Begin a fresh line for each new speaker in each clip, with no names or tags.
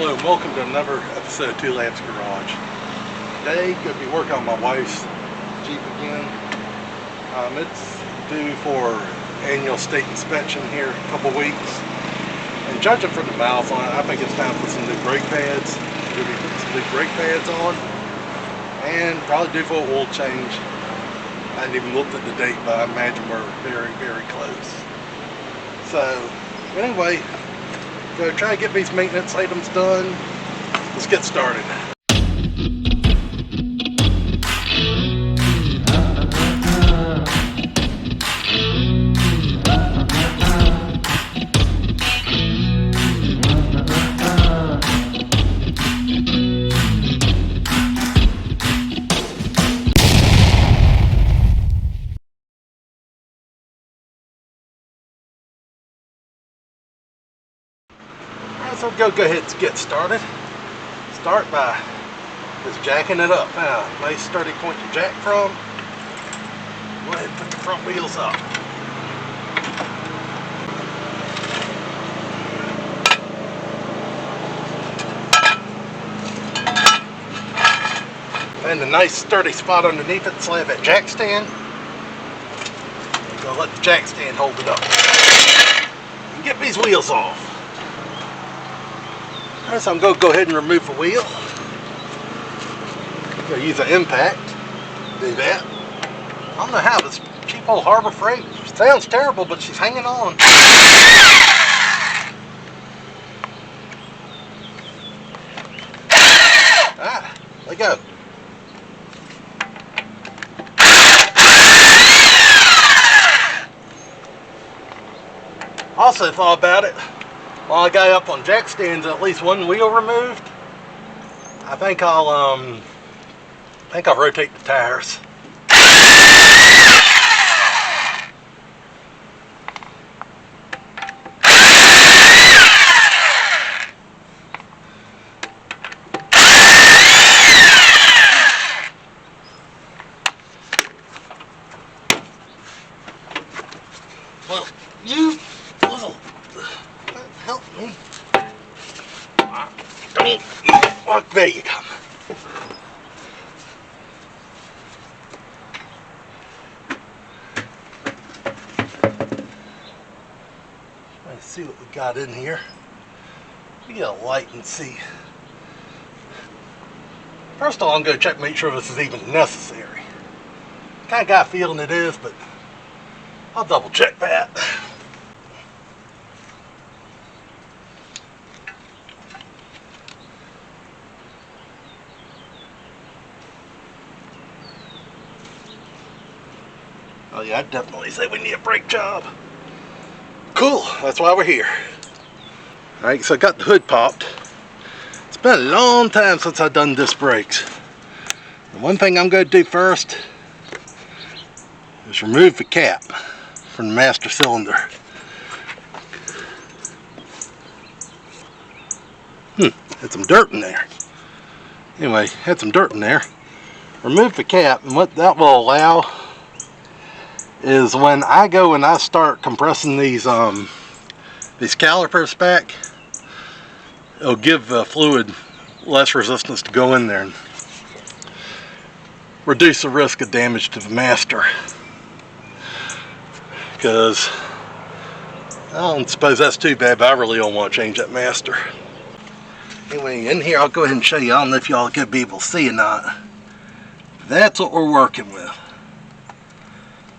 Hello and welcome to another episode of Two Lamps Garage. Today, going to be working on my wife's Jeep again. It's due for annual state inspection here in a couple weeks. And judging from the miles on it, I think it's time for some new brake pads. We're going to be putting some new brake pads on. And probably due for an oil change. I hadn't even looked at the date, but I imagine we're very, very close. So, anyway, go try to get these maintenance items done. Let's get started. So go ahead and get started. Start by just jacking it up. Now, nice sturdy point to jack from. Go ahead and put the front wheels up. And a nice sturdy spot underneath it, slab that jack stand. So let the jack stand hold it up. And get these wheels off. So I'm going to go ahead and remove the wheel. I'm going to use an impact to do that. I don't know how this cheap old Harbor Freight sounds terrible, but she's hanging on. Ah, there you go. Also thought about it. While I got up on jack stands, at least one wheel removed. I think I'll rotate the tires. Well, you little. Help me. Don't walk. There you come. Let's see what we got in here. We get a light and see. First of all, I'm going to check, make sure this is even necessary. Kind of got a feeling it is, but I'll double check that. Oh yeah, I'd definitely say we need a brake job. Cool, that's why we're here. Alright, so I got the hood popped. It's been a long time since I've done disc brakes. The one thing I'm going to do first is remove the cap from the master cylinder. Had some dirt in there. Anyway, had some dirt in there. Remove the cap, and what that will allow is when I go and I start compressing these calipers back, it'll give the fluid less resistance to go in there and reduce the risk of damage to the master. Because I don't suppose that's too bad, but I really don't want to change that master. Anyway, in here I'll go ahead and show you. I don't know if y'all are going to be able to see or not. That's what we're working with.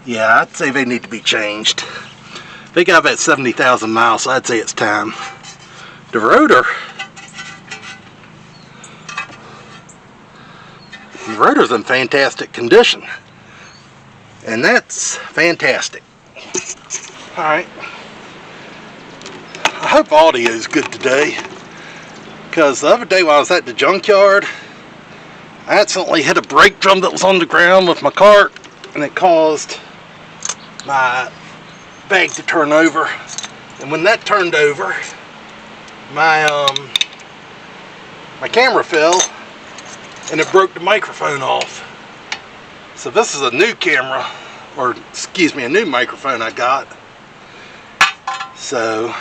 Yeah, I'd say they need to be changed. They got about 70,000 miles, so I'd say it's time. The rotor's in fantastic condition. And that's fantastic. Alright. I hope audio is good today. Because the other day while I was at the junkyard, I accidentally hit a brake drum that was on the ground with my cart, and it caused my bag to turn over. And when that turned over, my camera fell and it broke the microphone off. So this is a new camera, or excuse me, a new microphone I got. So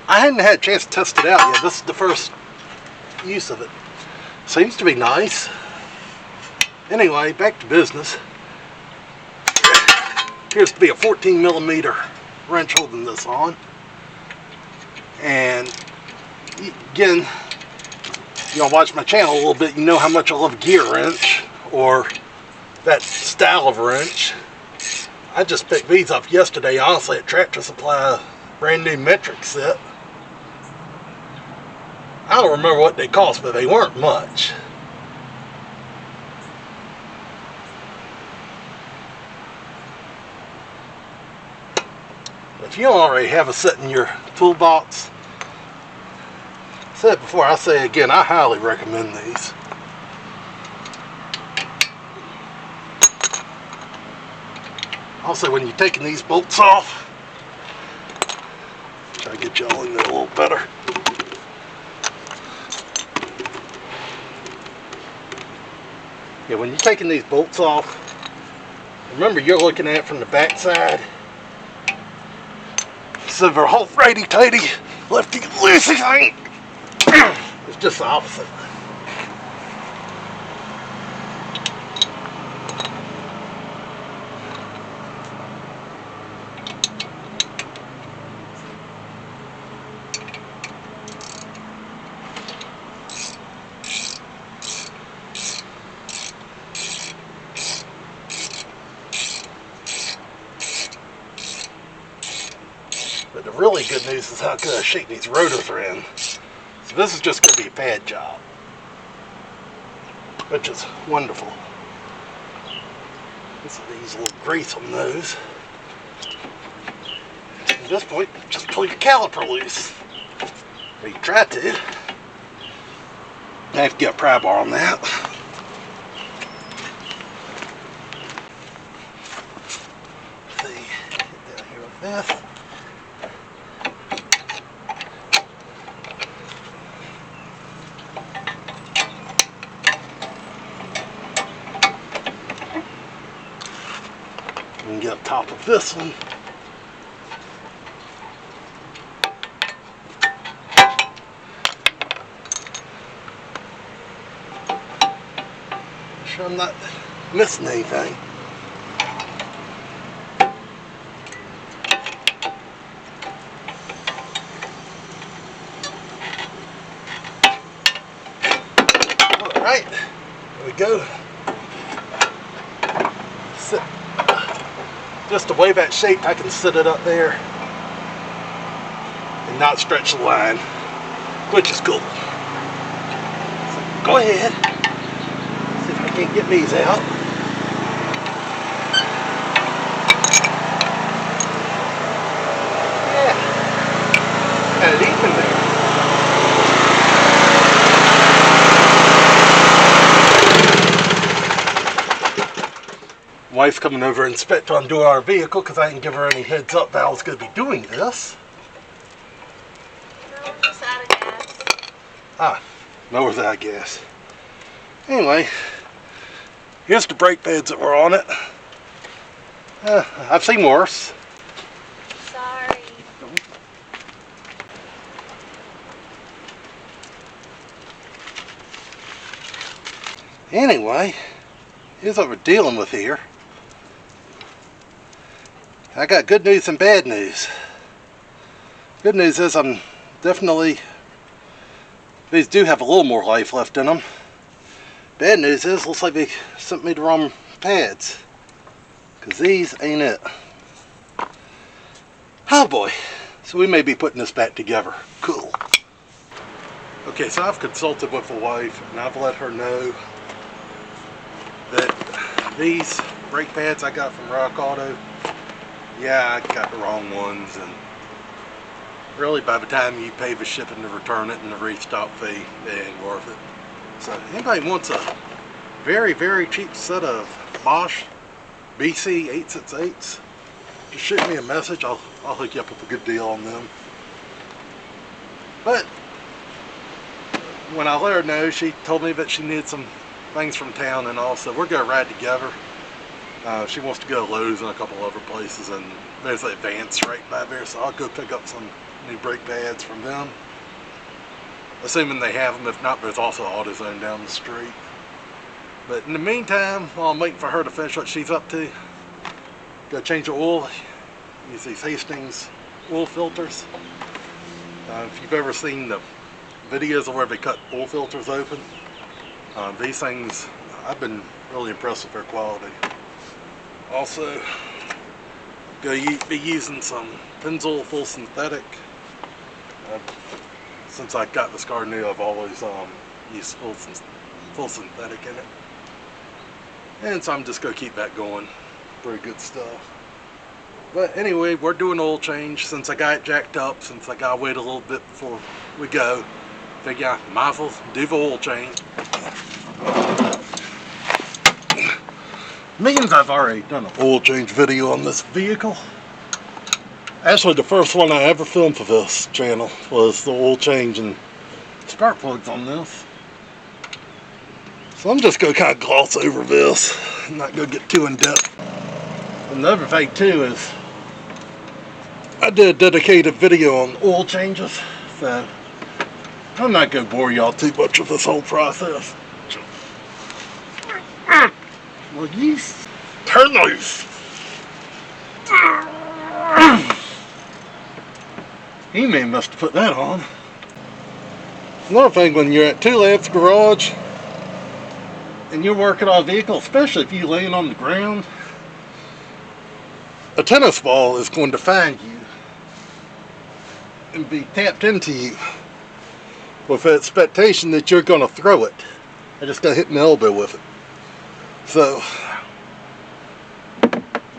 I hadn't had a chance to test it out yet. This is the first use of it. Seems to be nice. Anyway, back to business. Appears to be a 14mm wrench holding this on. And again, y'all watch my channel a little bit, you know how much I love a gear wrench, or that style of wrench. I just picked these up yesterday, honestly, at Tractor Supply, brand new metric set. I don't remember what they cost, but they weren't much. If you don't already have a set in your toolbox, I said before, I say again, I highly recommend these. Also, when you're taking these bolts off, try to get y'all in there a little better. Yeah, when you're taking these bolts off, remember you're looking at it from the back side. So they're whole righty tighty, lefty loosey thing. It's just the opposite. But the really good news is how good shape these rotors are in. So this is just going to be a pad job, which is wonderful. This needs a little grease on those. At this point, just pull your caliper loose. Or you try to. I have to get a pry bar on that. Let's see, get down here with this. And get up top of this one. Make sure I'm not missing anything. Alright, there we go. Sit. Just the way that's shaped, I can sit it up there and not stretch the line, which is cool. So go ahead, see if I can't get these out. Yeah, got it even there. Wife's coming over to inspect on doing our vehicle because I didn't give her any heads up that I was going to be doing this.
No, we're just out of gas.
Ah, nowhere's out of gas. Anyway, here's the brake pads that were on it. I've seen worse.
Sorry.
Anyway, here's what we're dealing with here. I got good news and bad news. Good news is I'm definitely, these do have a little more life left in them. Bad news is, looks like they sent me the wrong pads, because these ain't it. Oh boy, so we may be putting this back together. Cool. Okay, so I've consulted with the wife and I've let her know that these brake pads I got from Rock Auto, yeah, I got the wrong ones, and really by the time you pay the shipping to return it and the restock fee, it ain't worth it. So anybody wants a very, very cheap set of Bosch BC 868s, just shoot me a message. I'll hook you up with a good deal on them. But when I let her know, she told me that she needed some things from town, and also we're gonna ride together. She wants to go to Lowe's and a couple other places, and there's an Advance right by there, so I'll go pick up some new brake pads from them. assuming they have them. If not, there's also AutoZone down the street. But in the meantime, while I'm waiting for her to finish what she's up to, go change the oil. Use these Hastings oil filters. If you've ever seen the videos of where they cut oil filters open, these things, I've been really impressed with their quality. Also, be using some Pennzoil full synthetic. Since I got this car new, I've always used full synthetic in it. And so I'm just going to keep that going. Pretty good stuff. But anyway, we're doing oil change. Since I got it jacked up, since I got to wait a little bit before we go, figure I might as well do the oil change. Means I've already done an oil change video on this vehicle. Actually, the first one I ever filmed for this channel was the oil change and spark plugs on this. So I'm just going to kind of gloss over this. I'm not going to get too in depth. Another thing too is I did a dedicated video on oil changes, so I'm not going to bore y'all too much with this whole process. Well, you turn loose. He-Man must have put that on. Another thing, when you're at Two Labs Garage and you're working on a vehicle, especially if you're laying on the ground, a tennis ball is going to find you and be tapped into you with the expectation that you're going to throw it. I just got hit in the elbow with it. So,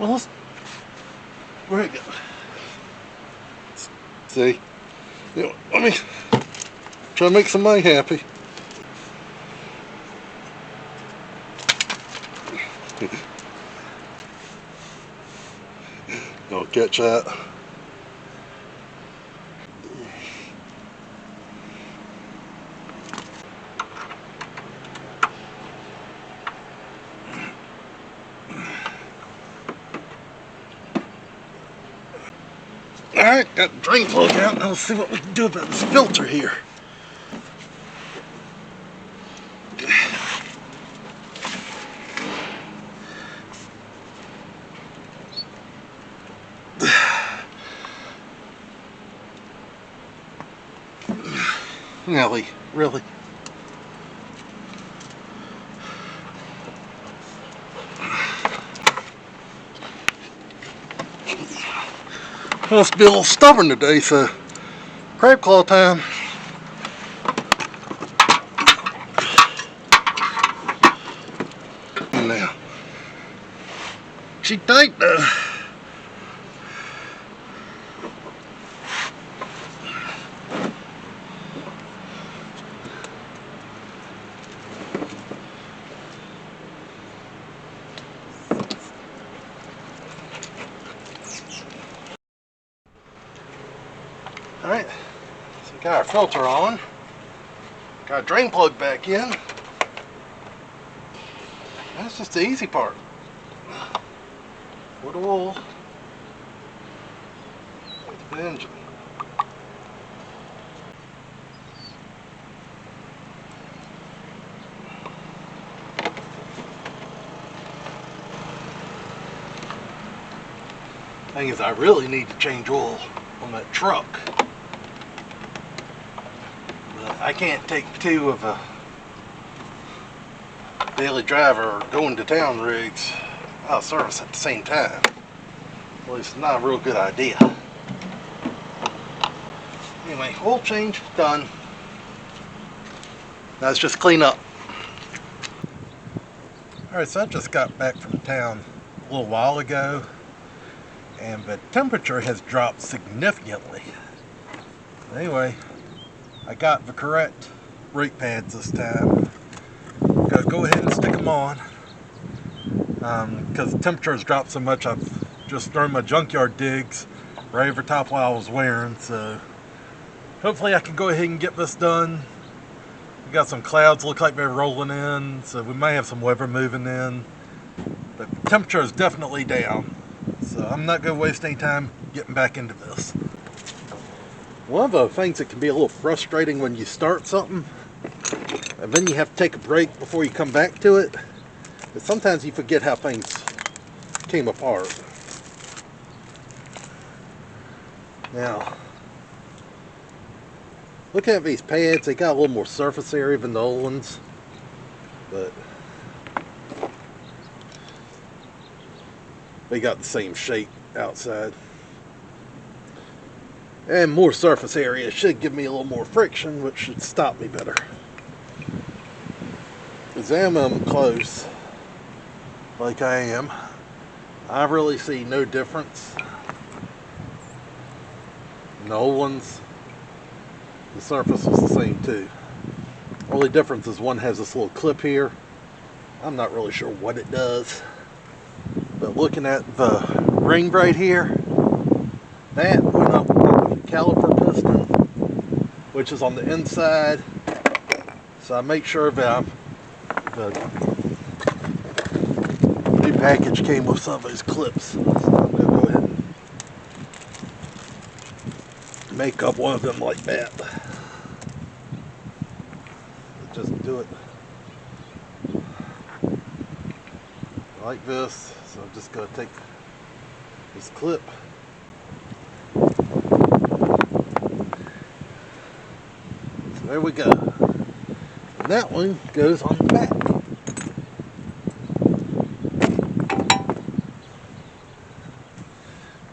well, where'd it go? See? You know, let me try to make somebody happy. Don't catch that. Alright, got the drain plug out. Now let's see what we can do about this filter here. Nelly, really? I must be a little stubborn today, so crab claw time. Now, she tight though. Alright, so we got our filter on, got our drain plug back in. That's just the easy part. Put oil into the engine. Thing is, I really need to change oil on that truck. I can't take two of a daily driver or going to town rigs out of service at the same time. Well, it's not a real good idea. Anyway, oil change done. Now let's just clean up. Alright, so I just got back from town a little while ago, and the temperature has dropped significantly. Anyway, I got the correct brake pads this time. Gotta go ahead and stick them on. Because the temperature has dropped so much, I've just thrown my junkyard digs right over top while I was wearing. So hopefully I can go ahead and get this done. We got some clouds look like they're rolling in, so we may have some weather moving in. But the temperature is definitely down. So I'm not going to waste any time getting back into this. One of the things that can be a little frustrating when you start something and then you have to take a break before you come back to it is sometimes you forget how things came apart. Now, looking at these pads, they got a little more surface area than the old ones, but they got the same shape outside. And more surface area should give me a little more friction, which should stop me better. Examine them close, like I am. I really see no difference. And the old ones, the surface was the same too. Only difference is one has this little clip here. I'm not really sure what it does. But looking at the ring right here, that went up on the caliper piston, which is on the inside. So I make sure that the new package came with some of those clips. So I'm going to go ahead and make up one of them like that. Just do it like this. So I'm just going to take this clip, so there we go, and that one goes on the back.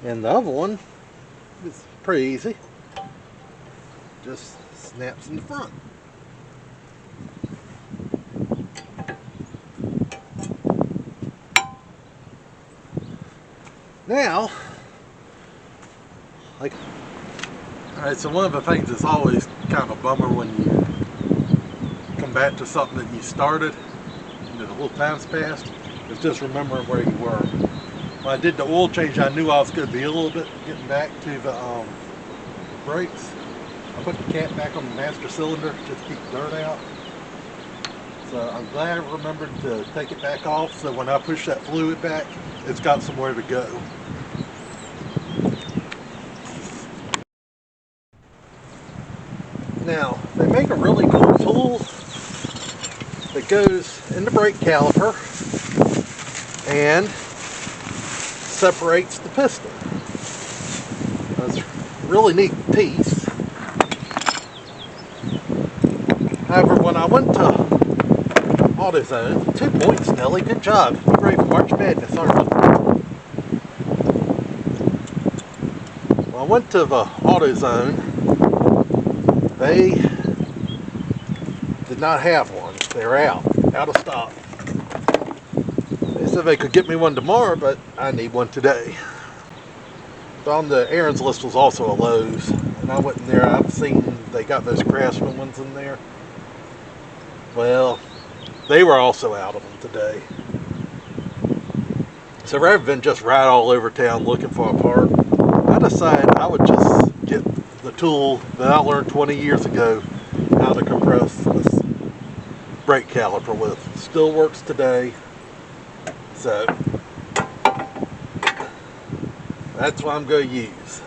And the other one is pretty easy, just snaps in the front. Now, alright, so one of the things that's always kind of a bummer when you come back to something that you started and a little time's passed is just remembering where you were. When I did the oil change, I knew I was going to be a little bit getting back to the brakes. I put the cap back on the master cylinder just to keep the dirt out. So I'm glad I remembered to take it back off, so when I push that fluid back, it's got somewhere to go. Now, they make a really cool tool that goes in the brake caliper and separates the piston. That's a really neat piece. However, when I went to AutoZone, 2 points, Nelly, good job. You're ready for March Madness, aren't you? When I went to the AutoZone, they did not have one. They were out of stock. They said they could get me one tomorrow, but I need one today. But on the errands list was also a Lowe's, and I went in there. I've seen they got those Craftsman ones in there. Well, they were also out of them today. So rather than just ride all over town looking for a part, I decided I would just get the tool that I learned 20 years ago how to compress this brake caliper with. Still works today. So that's what I'm going to use.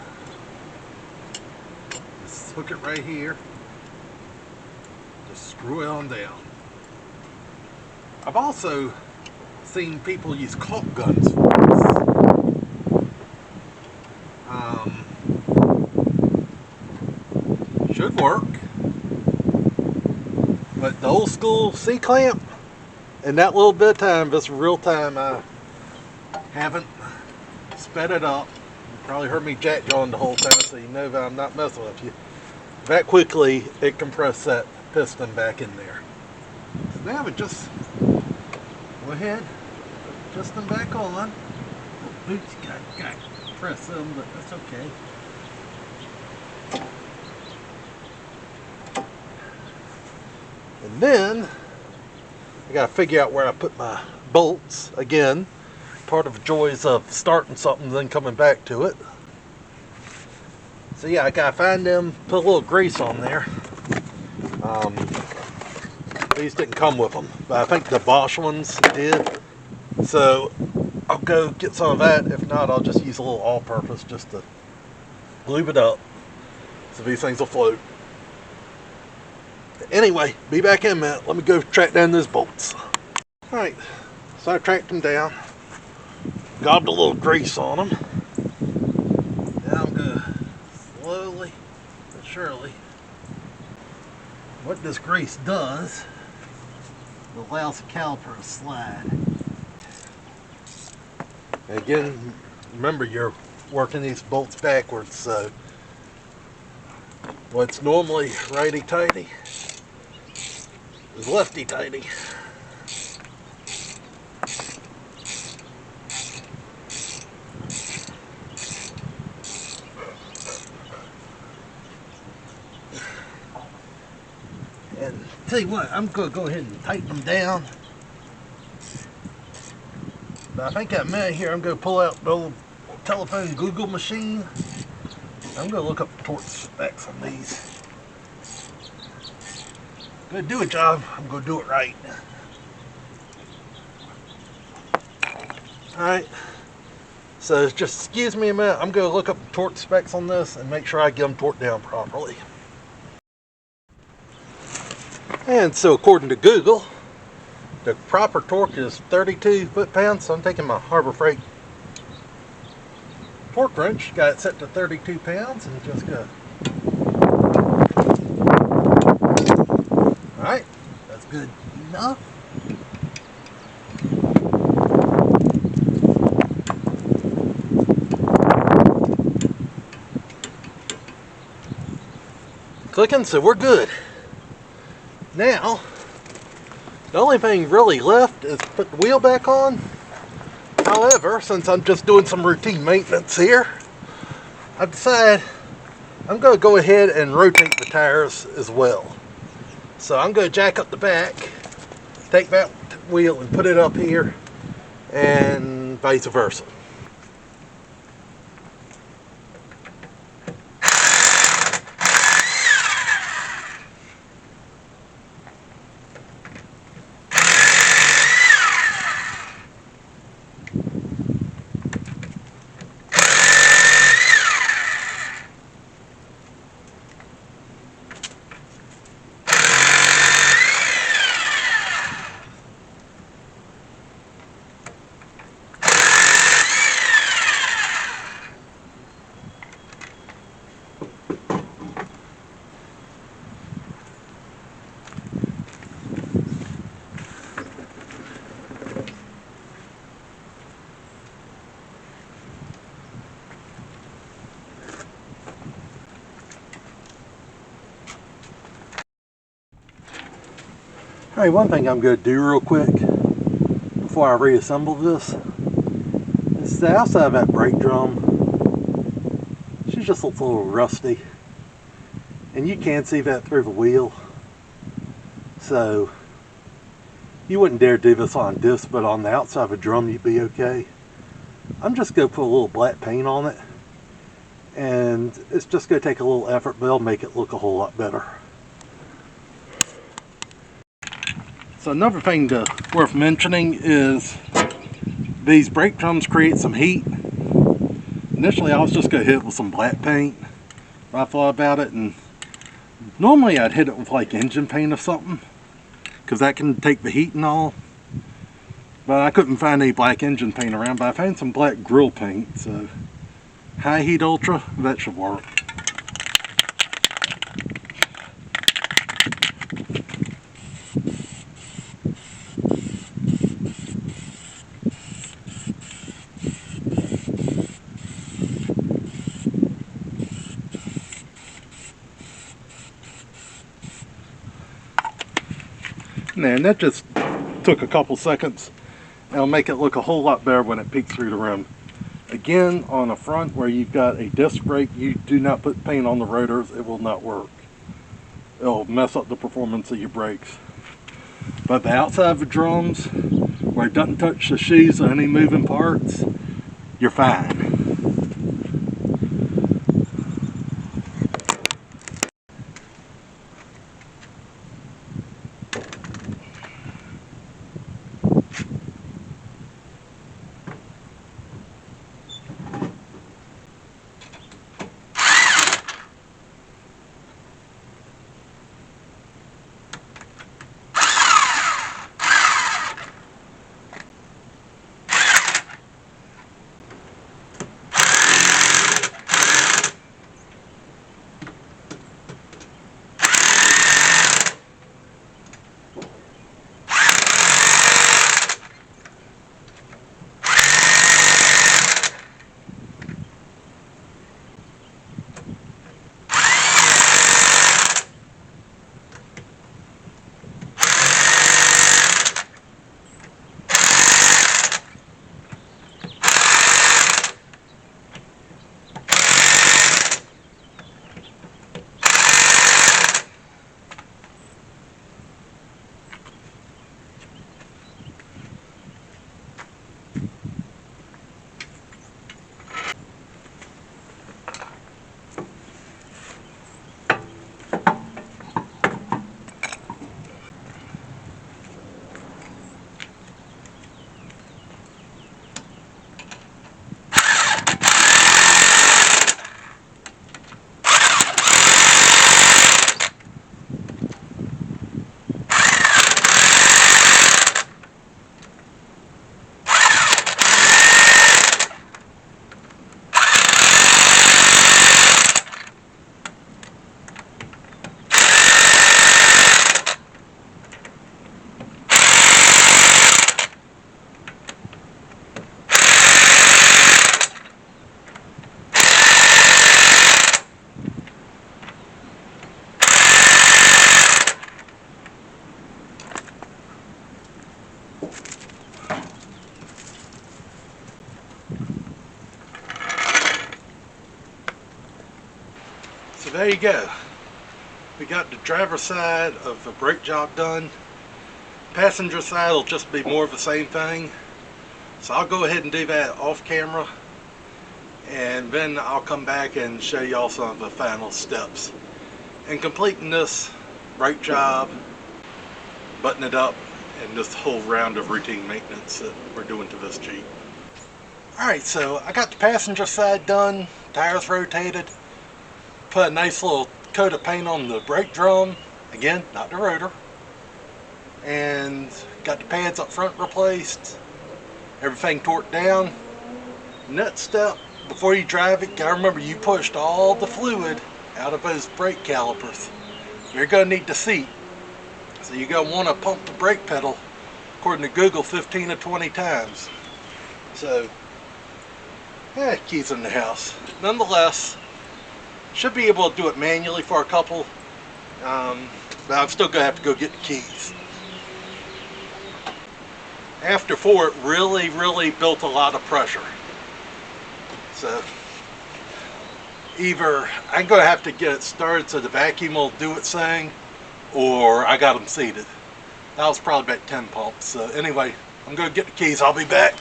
Just hook it right here. Just screw it on down. I've also seen people use caulk guns for this. Should work. But the old school C-clamp, in that little bit of time, this real time, I haven't sped it up. You probably heard me jack-jawing the whole time, so you know that I'm not messing with you. That quickly, it compressed that piston back in there. So now we just go ahead, put the piston back on. Oops, got to press them, but that's okay. And then I got to figure out where I put my bolts again. Part of the joys of starting something and then coming back to it. So yeah, I got to find them, put a little grease on there. These didn't come with them, but I think the Bosch ones did. So I'll go get some of that. If not, I'll just use a little all-purpose just to lube it up. so these things will float. Anyway, be back in a minute. Let me go track down those bolts. Alright, so I tracked them down, gobbed a little grease on them. Now I'm going to slowly but surely. What this grease does, it allows the caliper to slide. Again, remember you're working these bolts backwards, so what's normally righty-tighty is lefty-tighty. And tell you what, I'm going to go ahead and tighten them down. But I think that minute here, I'm going to pull out the old telephone Google machine. I'm going to look up the torque specs on these. I'm going to do a job, I'm going to do it right. Alright, so just excuse me a minute. I'm going to look up the torque specs on this and make sure I get them torqued down properly. And so according to Google, the proper torque is 32 foot-pounds, so I'm taking my Harbor Freight torque wrench, got it set to 32 pounds, and just go. Alright, that's good enough. Clicking, so we're good. Now, the only thing really left is put the wheel back on. However, since I'm just doing some routine maintenance here, I've decided I'm going to go ahead and rotate the tires as well. So I'm going to jack up the back, take that wheel and put it up here, and vice versa. Alright, one thing I'm going to do real quick before I reassemble this is the outside of that brake drum. She just looks a little rusty, and you can see that through the wheel. So you wouldn't dare do this on disc, but on the outside of a drum you'd be okay. I'm just going to put a little black paint on it, and it's just going to take a little effort, but it'll make it look a whole lot better. So another thing worth mentioning is these brake drums create some heat. Initially I was just going to hit it with some black paint, but I thought about it, and normally I'd hit it with like engine paint or something, because that can take the heat and all. But I couldn't find any black engine paint around, but I found some black grill paint, so high heat ultra, that should work. And that just took a couple seconds. It'll make it look a whole lot better when it peeks through the rim. Again, on the front where you've got a disc brake, you do not put paint on the rotors, it will not work. It'll mess up the performance of your brakes. But the outside of the drums, where it doesn't touch the shoes or any moving parts, you're fine. there you go. We got the driver's side of the brake job done. Passenger side will just be more of the same thing. So I'll go ahead and do that off camera, and then I'll come back and show y'all some of the final steps in completing this brake job, button it up, and this whole round of routine maintenance that we're doing to this Jeep. Alright, so I got the passenger side done, tires rotated, put a nice little coat of paint on the brake drum, again, not the rotor, and got the pads up front replaced, everything torqued down. Next step, before you drive it, gotta remember you pushed all the fluid out of those brake calipers. You're gonna need the seat, so you're gonna want to pump the brake pedal, according to Google, 15 to 20 times. So, keys in the house. Nonetheless, should be able to do it manually for a couple, but I'm still gonna have to go get the keys. After 4, it really built a lot of pressure. So, either I'm gonna have to get it started so the vacuum will do its thing, or I got them seated. That was probably about 10 pumps. So anyway, I'm gonna get the keys. I'll be back.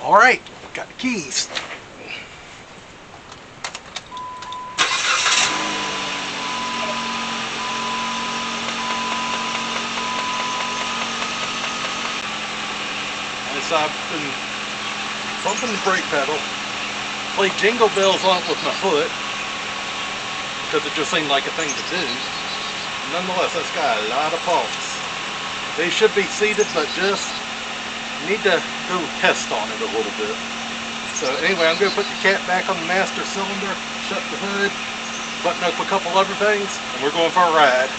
Alright, got the keys. And so I've been bumping the brake pedal, played Jingle Bells on it with my foot, because it just seemed like a thing to do. Nonetheless, that's got a lot of pumps. They should be seated, but just need to go test on it a little bit. So anyway, I'm going to put the cap back on the master cylinder, shut the hood, button up a couple other things, and we're going for a ride.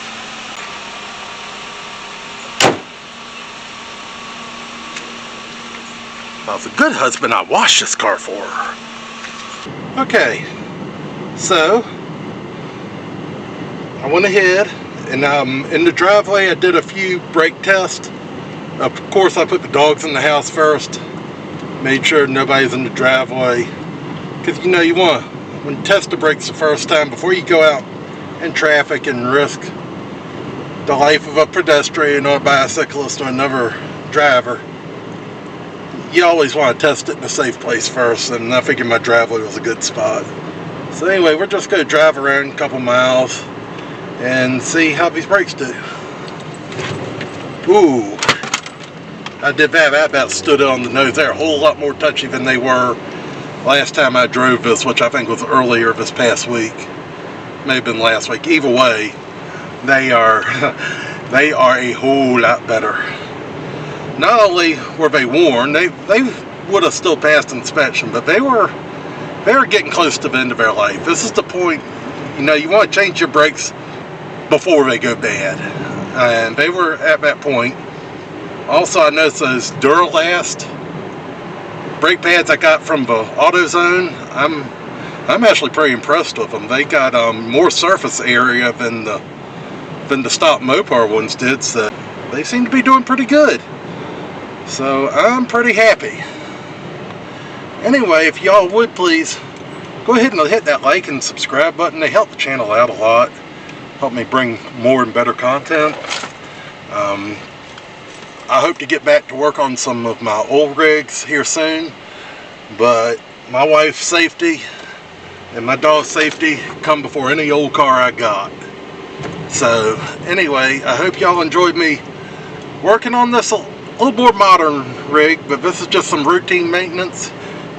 If I was a good husband, I'd wash this car for her. Okay, so I went ahead and in the driveway I did a few brake tests. Of course, I put the dogs in the house first, made sure nobody's in the driveway, because you know you want to test the brakes the first time before you go out in traffic and risk the life of a pedestrian or a bicyclist or another driver. You always want to test it in a safe place first, and I figured my driveway was a good spot. So anyway, we're just going to drive around a couple miles and see how these brakes do. Ooh, I did that. I about stood it on the nose. They're a whole lot more touchy than they were last time I drove this, which I think was earlier this past week. May have been last week. Either way, they are a whole lot better. Not only were they worn, they would have still passed inspection, but they were getting close to the end of their life. This is the point, you know, you want to change your brakes before they go bad, and they were at that point. Also, I noticed those Duralast brake pads I got from the AutoZone. I'm actually pretty impressed with them. They got more surface area than the stock Mopar ones did, so they seem to be doing pretty good. So I'm pretty happy. Anyway, if y'all would please go ahead and hit that like and subscribe button. They help the channel out a lot, help me bring more and better content. I hope to get back to work on some of my old rigs here soon, but my wife's safety and my dog's safety come before any old car I got. So anyway, I hope y'all enjoyed me working on this a little more modern rig, but this is just some routine maintenance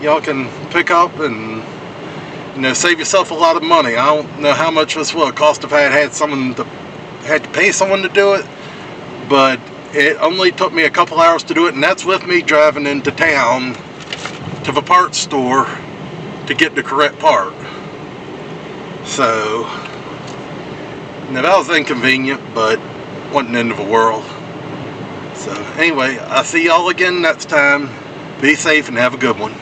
y'all can pick up and, you know, save yourself a lot of money. I don't know how much this will cost if I had to pay someone to do it, but it only took me a couple hours to do it, and that's with me driving into town to the parts store to get the correct part. So, now that was inconvenient, but wasn't the end of the world. So anyway, I'll see y'all again next time. Be safe and have a good one.